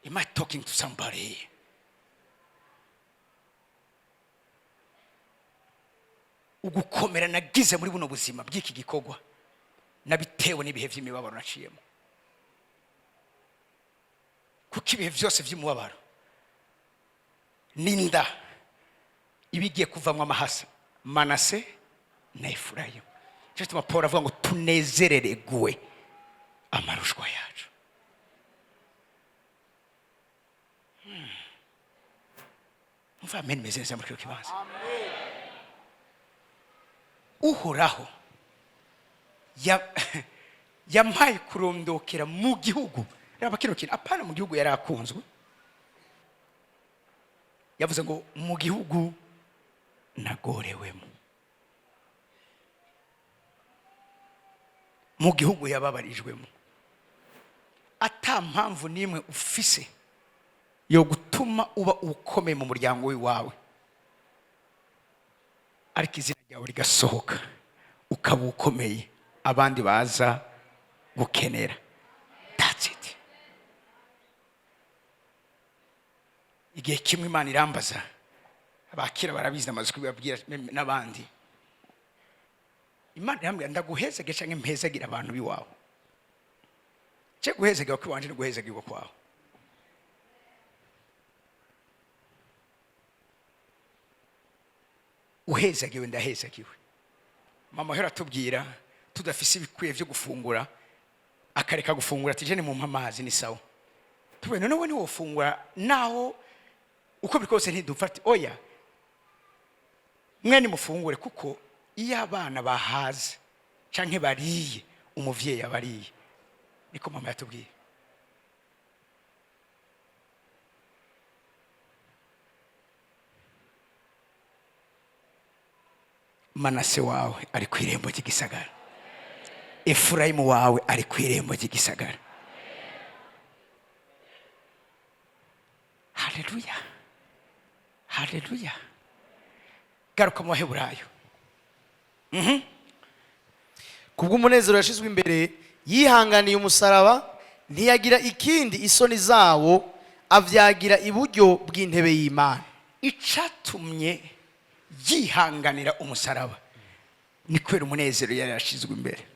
Speaker 1: Am I talking to somebody? Ugukomera nagize muri buno buzima bw'iki gikogwa nabitewe n'ibihe by'imibabaro naciyemo. Kuko ibihe byose by'umubabaro n'inda ibigiye kuvamwo amahasa, Manase na Efurayimu. Cyo gituma Pawulo avuga ngo tunezereregwe amarushwa yacu. Mva amen meze neza muri kino kibanza. Uhoraho yampaye kurondokera mu gihugu. Raba kino kintu apana mu gihugu yari akunzwe. Yavuze ngo mu gihugu nagorewemo, mu gihugu yababarijwemo, ata mpamvu nimwe ufise yo gutuma uba ukomeye mu muryango wawe, ariko izina ryawe rigasohoka ukaba ukomeye abandi baza gukenera. That's it. Igihe kimwe Imana irambaza, abakira barabizi namaze kubibabwira n'abandi. Imana irambwira ndaguhezage canke mpezagira abantu biwawe. Cyo guhezagira ko wanje no guhezagirwa kwawe. Uhezagiwe ndahezagiwe. Mama hera tubwira tudafise ibikwiye byo gufungura, akareka gufungura ati je ni mu mpamazi ni sawa. Tube none we ni wofungura naho uko bikose ntidupfa ati oya mwene mufungure, kuko iyo abana bahaze canke bariye umuvyeyi abariye. Niko mama yatubwiye. Manase wawe ari ku irembo ry'igisagara, Efurayimu wawe ari ku irembo ry'igisagara. Haleluya, haleluya. Garuka mu Baheburayo.
Speaker 2: Kubw'umunezero yashizwe imbere yihanganiye umusaraba, ntiyagira ikindi isoni zawo, avyagira iburyo bw'intebe y'Imana.
Speaker 1: Icatumye yihanganira umusaraba ni kwera umunezero yari yashizwe imbere.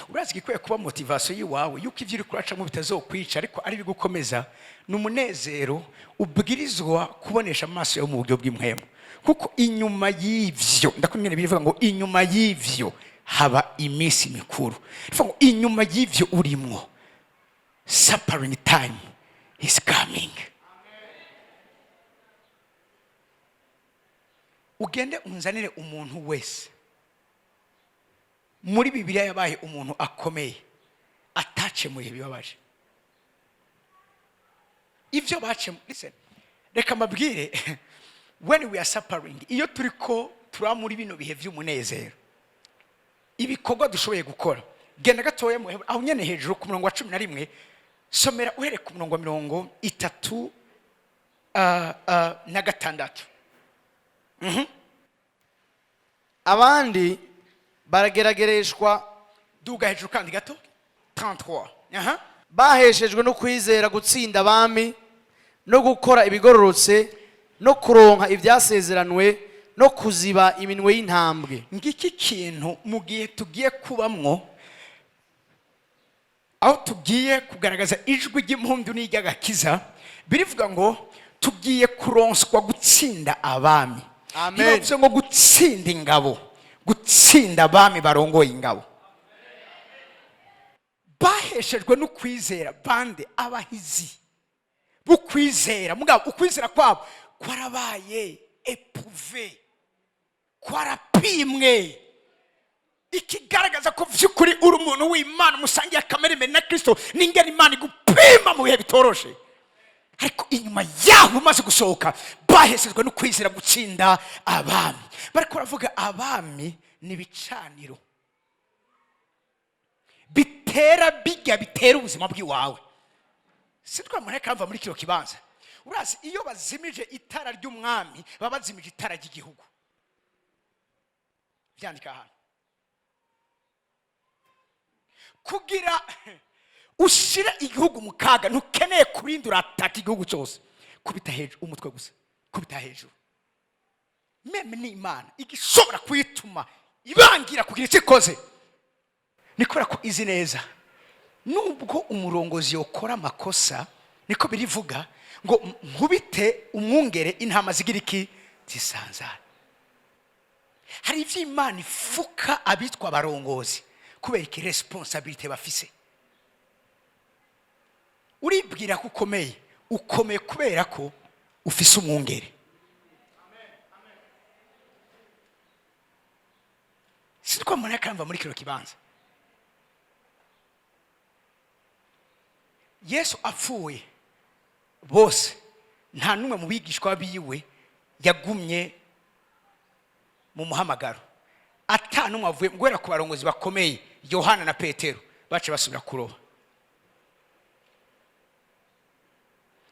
Speaker 1: Urazi gikwiye kuba motivation yiwawe yuko ivyo uri kuraca mu bitazokwica ariko ari bigukomeza, n'umunezero ubwirizwa kubonesha amaso yo mu buryo bw'impwemu. Kuko inyuma y'ivyo ndakunyene bivuga ngo inyuma y'ivyo haba iminsi mikuru. Bivuga ngo inyuma y'ivyo urimwo suffering time is coming. Ugende unzanire umuntu wese muri Bibiliya yabaye umuntu akomeye atace mu bibabaje. Ivyo bace, listen, reka mabwire, when we are suffering, iyo turiko turamuri bino bihe vy'umunezero, ibikorwa dushoboye gukora, genda gatoya aho nyene hejuru ku murongo wa 11, somera uhere ku murongo wa 36.
Speaker 2: Abandi barageragereshwa,
Speaker 1: duga hejuru kandi gato 33.
Speaker 2: baheshejwe no kwizera gutsinda abami no gukora ibigororotse no kuronka ibyasezeranwe no kuziba iminwe y'intambwe.
Speaker 1: Ngiki kintu mu gihe tugiye kubamwo, aho tugiye kugaragaza ijwi ry'impundu n'ijyagakiza, birivuga ngo tugiye kuronswa gutsinda abami.
Speaker 2: Amen.
Speaker 1: Bivuze ngo gutsinda ingabo, gutsinda abami barongoye ingabo. Baheshejwe no kwizera, bande abahizi bukwizera, mugabo ukwizera kwabo kwarabaye eprouvé, kwarapimwe, ikigaragaza ko vyukuri uri umuntu w'Imana musangiye kamere mbe na Kristo, n'ingene Imana igupima mu bihe bitoroshe. Ariko inyuma yaho umaze gusohoka, baheshejwe no kwizera gutsinda abami. Bariko baravuga abami ni bicaniro bitera bijya bitera ubuzima bw'iwawe. Sitwa mureka kamva muri kiro kibanza. Urazi iyo bazimije itara ry'umwami baba bazimije itara ry'igihugu. Byandika hano. Kugira ushira igihugu mu kaga, ntukeneye kurindura ataka igihugu cyose. Kubita hejuru umutwe gusa, kubita hejuru. Meme ni Imana igishobora kwituma ibangira kugira icikoze. Nikora ko izi neza, nubwo umurongozi yokora amakosa, niko birivuga ngo nkubite umwungere intama zigira iki zisanzara. Hari ivy'Imana ifuka abitwa abarongozi kubera iki responsibility bafise. Uribwira ko ukomeye kubera ko ufise umwungere. Sitwa mbona kamva muri kiro kibanza. Yesu apfuye bose nta numwe mu bigishwa biwe yagumye mu muhamagaro. Atanumwe avuye ngwera ku barongozi bakomeye Yohana na Petero bace basubira kuroba.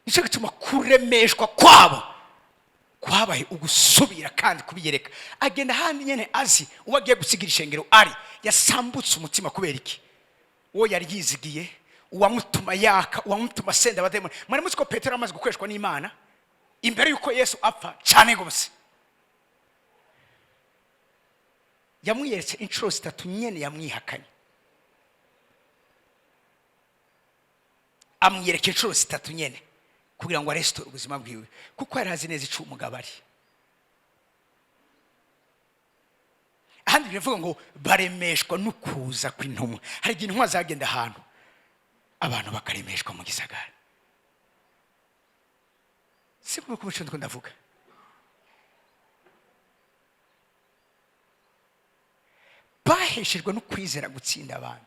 Speaker 1: Nicyo gituma kuremeshwa kwabo kwabaye ugusubira kandi kubiyereka. Agenda handi nyene azi uwagiye gusigira ishengero ari yasambutse umutima kubera iki? Uwo yari yizigiye, uwamutuma yaka, uwamutuma senda abademoni. Mwari muzi ko Petero amaze gukoreshwa n'Imana imbere yuko Yesu apfa cyane gose. Yamwiyeretse inshuro 3 nyene yamwihakanye. Amwiyereke inshuro 3 nyene kugira ngo arestore ubuzima bwiwe kuko yarazi neza ico umugabo ari. Ahandi bivuga ngo baremeshwa n'ukuza kw'intumwa. Hari igihe intumwa zagenda ahantu abantu bakaremeshwa mu gisagara. Siko ko bico ndavuga. Baheshejwe no kwizera gutsinda abantu.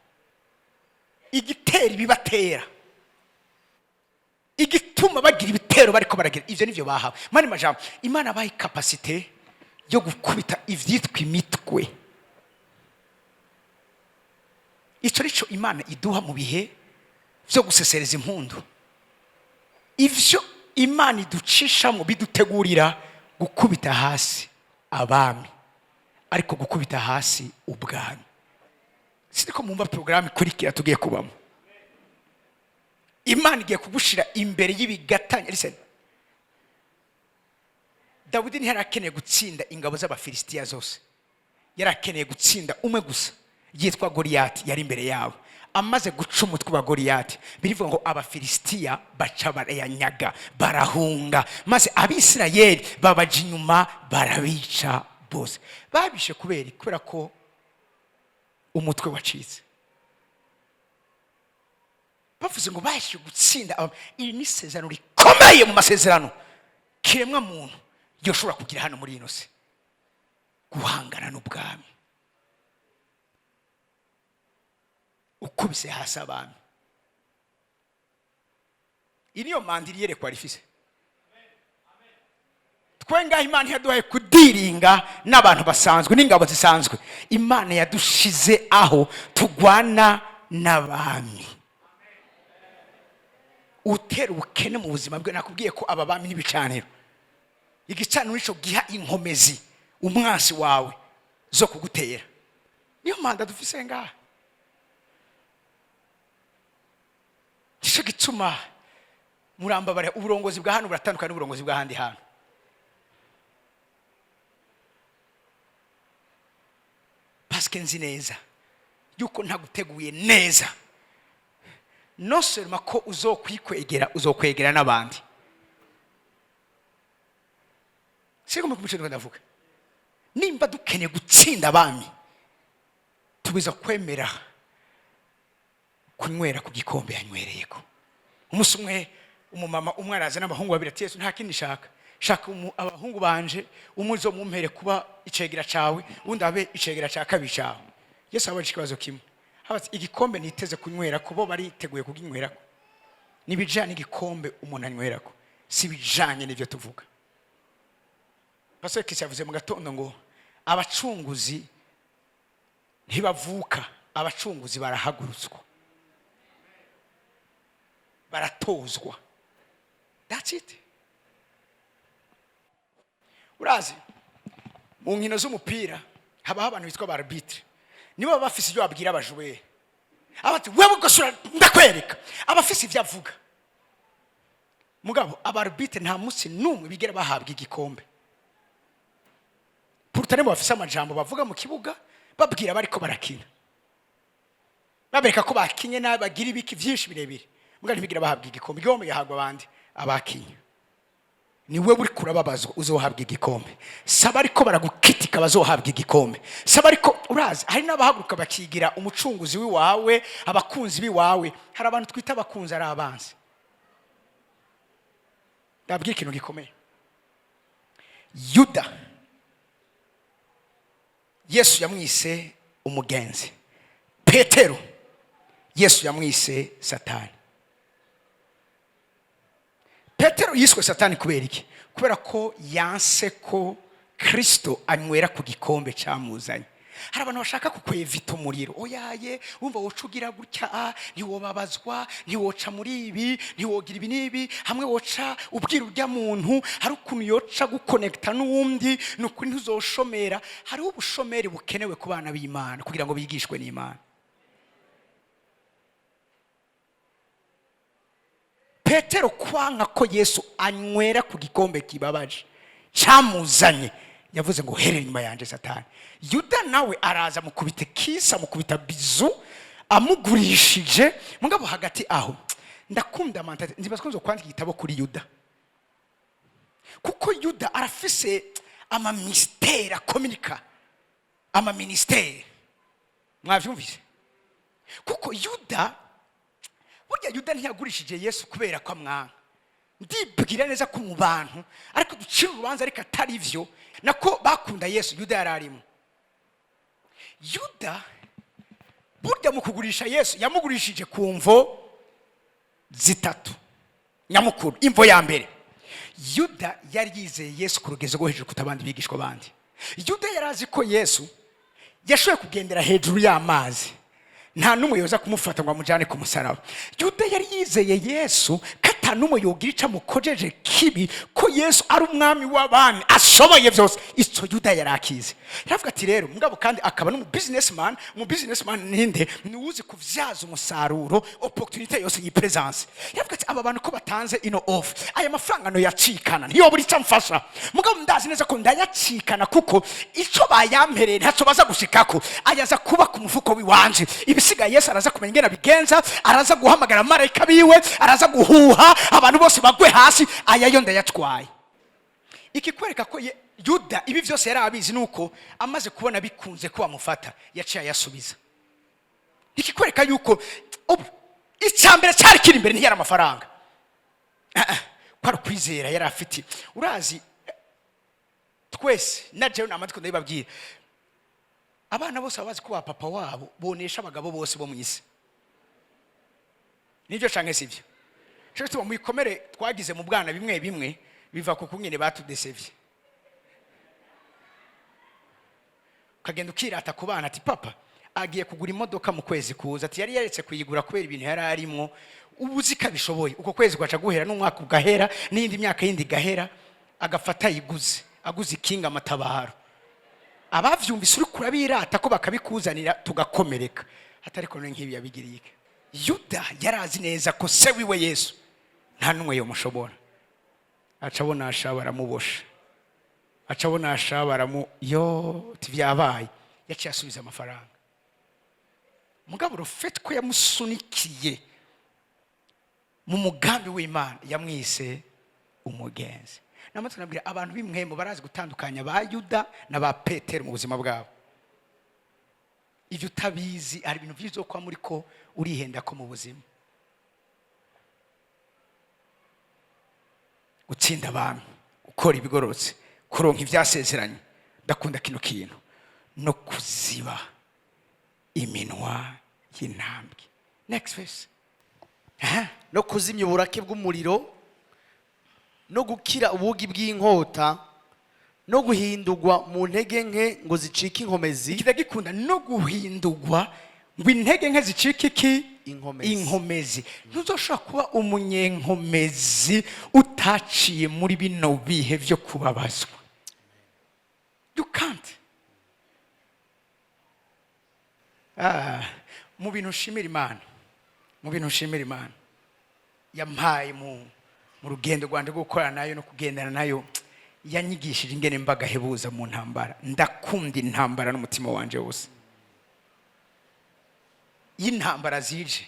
Speaker 1: Igitera bibatera. Igituma bagira ibitero bariko baragira ivyo nivyo bahawe. Mani majambo Imana bayi capacité yo gukubita ivyitwa imitwe. Ico rico Imana iduha mu bihe byo gusesereza impundu. Ivyo Imana iducisha mu bidutegurira gukubita hasi abami ariko gukubita hasi ubwami. Siko mumva programme kurikira tugiye kubamo. Imana igiye kugushira imbere y'ibigatanya. Listen, Dawidi ntiyarakeneye gutsinda ingabo z'Abafilisitiya zose. Yarakeneye gutsinda umwe gusa yitwa Goliyati yari imbere yabo. Amaze guca umutwe wa Goliyati birivuga ngo Abafilisitiya baca barayanyaga barahunga maze Abisirayeli babaje inyuma barabica bose. Babishe kubera ko umutwe wacitse. Bavuze ngo baje gutsinda. Iri ni isezerano rikomeye mu masezerano kiremwa muntu yoshobora kugira hano muri ino si. Guhangana n'ubwami ukubise hasi abami. Iniyo mandiri yerekwa rifise. Twenga Imana yaduhaye kudiringa n'abantu basanzwe n'ingabo zisanzwe. Imana yadushize aho tugwana n'abami. Utera ubukene mu buzima bwe. Nakubwiye ko aba bami n'ibicaniro. Igicaniro nico giha inkomezi umwansi wawe zo kugutera. Niyo manda dufise ngaha. Nicyo gituma murambabare uburongozi bwa hano buratandukana n'uburongozi bwa handi hano. Paske nzi neza yuko ntaguteguye neza. No seulement ko uzokwegera n'abandi. Siko mukubice ndavuga. Nimba dukeneye gutsinda abami tubiza kwemera kunywera ku gikombe yanywereyeko. Umunsi umwe umumama umwe araza n'abahungu babiri ati Yesu nta kindi shaka abahungu banje umuzo mumpere kuba icegera cawe undi abe icegera ca kabiri cawe. Yesu abaje ikibazo kimwe. Habati igikombe niteze kunywera ko bo bari teguye kuginywerako. Nibijanye igikombe umuntu anywerako. Si bijanye n'ivyo tuvuga. Pastor Kisi yavuze mu gatondo ngo abacunguzi ntibavuka, abacunguzi barahagurutswa. Baratozwa. That's it. Urazi mu nkino z'umupira habaho abantu bitwa ba arbitre. Nibo bafise ibyo babwira abajwe. Abati wewe gusura ndakwereka. Abafise ibyo avuga. Mugabo aba arbitre nta munsi numwe bigera bahabwa igikombe. Pourtant bafise amajambo bavuga mu kibuga babwira bariko barakina. Babereka ko bakinye nabagira ibiki byinshi birebire. mbwa ntibigira bahabwa igikombe. Igikombe yahabwa abandi abakinya. Niwe buri kurababazwa uzohabwa igikombe. Saba ariko baragukitika bazohabwa igikombe. Saba ariko urazi hari n'abahaguruka bakigira umucunguzi wiwawe, abakunzi biwawe. Hari abantu twita abakunzi ari abanzi. Ndabwira ikintu gikomeye. Yuda Yesu yamwise umugenzi. Petero Yesu yamwise Satani. Petero yiswe Satani kubera iki? Kubera ko yanse ko Kristo anywera ku gikombe cyamuzanye. Hari abantu bashaka kukwevita umuriro. Oyaye wumva wocugira gutya, ntiwobabazwa, ntiwoca muri ibi, ntiwogira ibi nibi, hamwe woca ubwira urya muntu, hari ukuntu yoca gukonekta n'uwundi, nuko ntuzoshomera. Hari ubushomeri bukenewe ku bana b'Imana kugira ngo bigishwe n'Imana. Petero kwanga ko Yesu anywera ku gikombe kibabaje cyamuzanye, yavuze ngo here nyuma yanje Satani. Yuda nawe araza mukubite kisa, mukubita bizu, amugurishije. Mugabo hagati aho ndakunda mantate ndibaza ko kwandika igitabo kuri Yuda, kuko Yuda arafise ama mystère communica, ama ministère. Mwavyumvise? Kuko Yuda burya Yuda ntiyagurishije Yesu kubera ko amwanga. Ndibwira neza ko mu bantu ariko ducira urubanza ariko atari byo nako bakunda Yesu. Yuda yararimo. Yuda burya mu kugurisha Yesu yamugurishije ku mvo zitatu nyamukuru. Imvo ya mbere, Yuda yari yizeye Yesu ku rugezo rwo hejuru kutabandi bigishwa bandi. Yuda yarazi ko Yesu yashoboye kugendera hejuru y'amazi, nta numwe yoza kumufata ngo amujane ku musaraba. Yuda yari yizeye Yesu kata numwe yogira ica mukojeje kibi, ko Yesu ari umwami w'abami ashoboye byose. Ico Yuda yarakize. Yavuga ati rero mugabo kandi akaba no mu businessman. Mu businessman ninde niwuzi kuvyaza umusaruro opportunity yose yi presence. Yavuga ati aba bantu ko batanze ino off, aya mafaranga no yacikana niyo buri cyamfasha. Mugabo ndazi neza ko ndayacikana kuko ico bayampereye ntaco baza gushikako, ayaza kuba ku mufuko wiwanje. Ibisigaye Yesu araza kumenya ingena bigenza, araza guhamagara marayika biwe, araza guhuha abantu bose bagwe hasi, ayayo ndayatwaye. Ikikwereka ko Yuda ibi byose yari abizi, nuko amaze kubona bikunze ko bamufata yaciye yasubiza. Ikikwereka yuko icyambere cyari kiri imbere ntiyari amafaranga, kwari kwizera yari afite. Urazi twese na jewe namatiko ndababwira, abana bose babazi ko papa wabo bonesha abagabo bose bo mu isi. Nibyo canke sivyo? Cyo tuba mu ikomere twagize mu bwana bimwe bimwe biva ku kunyene batudesevye. Kagenda ukirata ku bana ati papa agiye kugura imodoka mu kwezi kuza, ati yari yaretse kuyigura kubera ibintu yari arimo, ubuzi kabishoboye. Uko kwezi kwaca guhera n'umwaka ugahera n'indi myaka yindi gahera, agafata yiguze, aguze ikinga amatabaro. Abavyumvise uri kurabirata ko bakabikuzanira tugakomereka, hatari ko nk'ibi yabigiriye. Yuda yarazi neza ko se wiwe Yesu nta numwe yo mushobora. Acabona ashabara mubosha, acabona ashabara mu yo tivyabaye, yaciye asubiza amafaranga. Mugabo rufete ko yamusunikiye mu mugambi w'Imana, yamwise umugenzi. Namatwe nabwira abantu b'imwemo barazi gutandukanya ba Yuda na ba Petero mu buzima bwabo. Ivyo utabizi ari ibintu byizo kwa muri ko urihenda ko mu buzima. Gutsinda abantu, gukora ibigorotse, kuronka ivyasezeranye. Ndakunda kino kintu no kuziba iminwa y'intambwe. Next verse.
Speaker 2: No kuzimya uburake bw'umuriro, no gukira ubugi bw'inkota, no guhindurwa mu ntege nke ngo zicike inkomezi.
Speaker 1: Ikidagikunda no guhindurwa ngo intege nke zicike iki? Inkomezi. Ntuzoshobora kuba umunyenkomezi utaciye muri bino bihe byo kubabazwa. You can't. Mu bintu ushimira Imana, mu bintu ushimira Imana yampaye mu rugendo rwanje rwo gukorana nayo no kugendana nayo, yanyigishije ingene mbaga hebuza mu ntambara. Ndakunda intambara n'umutima wanje wose. Y'intambara zije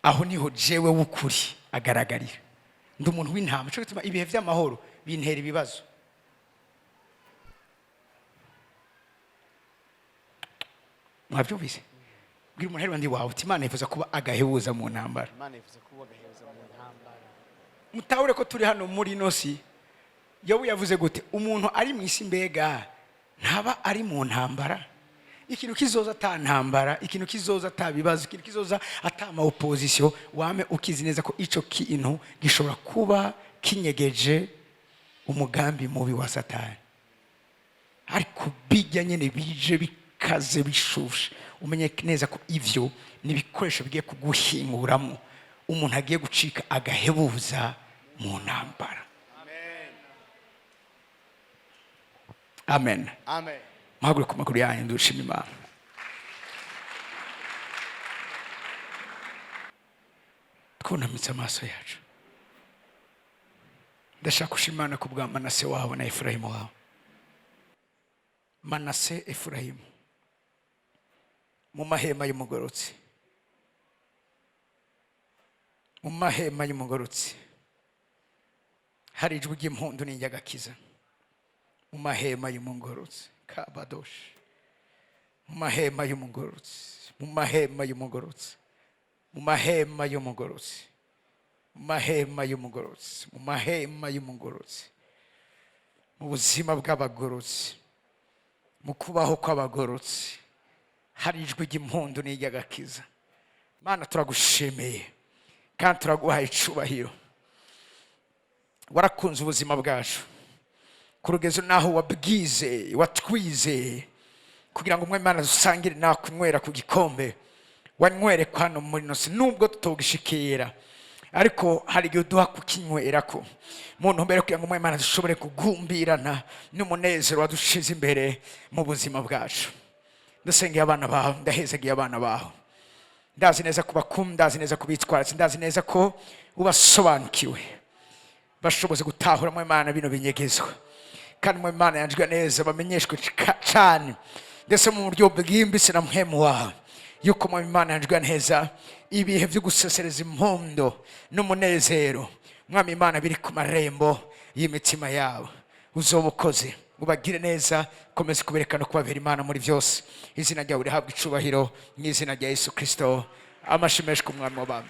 Speaker 1: aho niho jewe w'ukuri agaragarira. Ndi umuntu w'intama, cyo gituma ibihe by'amahoro bintera ibibazo. Mwabyumvise? Bwira umuntu ari wawe uti Imana yifuza kuba agahebuza mu ntambara. Mutahure ko turi hano muri nosi. Yobu yavuze gute? Umuntu ari mu isi mbega ntaba ari mu ntambara. Ikintu kizoza ata ntambara, ikintu kizoza ata bibazo, ikintu kizoza ata ma opposition, wame ukizi neza ko ico kintu gishobora kuba kinyegeje umugambi mubi wa Satani. Ariko bijya nyene bije bikaze bishushe, umenye neza ko ivyo nibikoresho bigiye kuguhinguramo umuntu agiye gucika agahebuza mu ntambara. Amen.
Speaker 2: Amen.
Speaker 1: Mahagure ku makuru yanyu ndushima Imana. Twunamitse amaso yacu. Ndashaka gushima Imana ku bwa Manase wabo na Efurayimu wabo. Manase, Efurayimu mu mahema y'umugorotsi, mu mahema y'umugorotsi hari ijwi ry'impundu n'injyagakiza. Mu mahema y'umugorotsi Kabadosh, mu mahema y'umugorotsi, mu mahema y'umugorotsi, mu mahema y'umugorotsi, mu mahema y'umugorotsi, mu mahema y'umugorotsi, mu buzima bw'abagorotsi, mu kubaho kw'abagorotsi hari ijwi ry'impundu n'injyagakiza. Mana turagushimiye kandi turaguhaye icubahiro. Warakunze ubuzima bwacu kurugezo naho wabwize watwize kugira ngo umwe Imana dusangire nakunywera ku gikombe wanywere kwano muri nose nubwo tutogishikira, ariko hari igihe duha kukinywera ko muntu mbere kugira ngo umwe Imana dushobore kugumbirana n'umunezero wadushize imbere mu buzima bwacu. Ndasengeye abana bawe, ndahezagiye abana bawe, ndazi neza kubakunda, ndazi neza kubitwara, ndazi neza ko ubasobanukiwe bashoboze gutahura mu Imana bino binyegezwa, kandi mu Imana yanjwe neza bamenyeshwe cyane ndetse mu buryo bwimbitse na muhemu wawe yuko mu Imana yanjwe neza ibihe byo gusesereza impundo n'umunezero Mwami Imana biri ku marembo y'imitima yawe. Uzobukoze ubagire neza, komeza kuberekana kubabera Imana muri byose. Izina ryawe rihabwa icubahiro mu izina rya Yesu Kristo. Amashimeshwe umwami w'abami.